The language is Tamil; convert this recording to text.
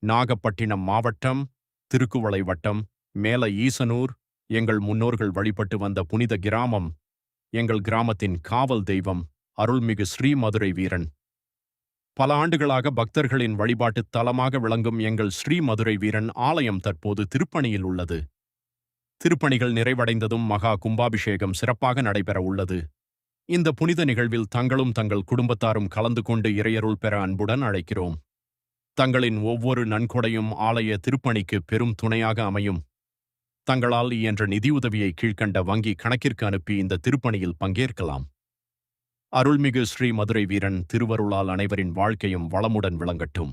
நாகப்பட்டினம் மாவட்டம், திருக்குவளை வட்டம், மேல ஈசனூர், எங்கள் முன்னோர்கள் வழிபட்டு வந்த புனித கிராமம். எங்கள் கிராமத்தின் காவல் தெய்வம் அருள்மிகு ஸ்ரீ மதுரை வீரன். பல ஆண்டுகளாக பக்தர்களின் வழிபாட்டுத் தலமாக விளங்கும் எங்கள் ஸ்ரீ மதுரை வீரன் ஆலயம் தற்போது திருப்பணியில் உள்ளது. திருப்பணிகள் நிறைவடைந்ததும் மகா கும்பாபிஷேகம் சிறப்பாக நடைபெற உள்ளது. இந்த புனித நிகழ்வில் தங்களும் தங்கள் குடும்பத்தாரும் கலந்து கொண்டு இறையருள் பெற அன்புடன் அழைக்கிறோம். தங்களின் ஒவ்வொரு நன்கொடையும் ஆலய திருப்பணிக்கு பெரும் துணையாக அமையும். தங்களால் இயன்ற நிதியுதவியை கீழ்க்கண்ட வங்கி கணக்கிற்கு அனுப்பி இந்த திருப்பணியில் பங்கேற்கலாம். அருள்மிகு ஸ்ரீ மதுரை வீரன் திருவருளால் அனைவரின் வாழ்க்கையும் வளமுடன் விளங்கட்டும்.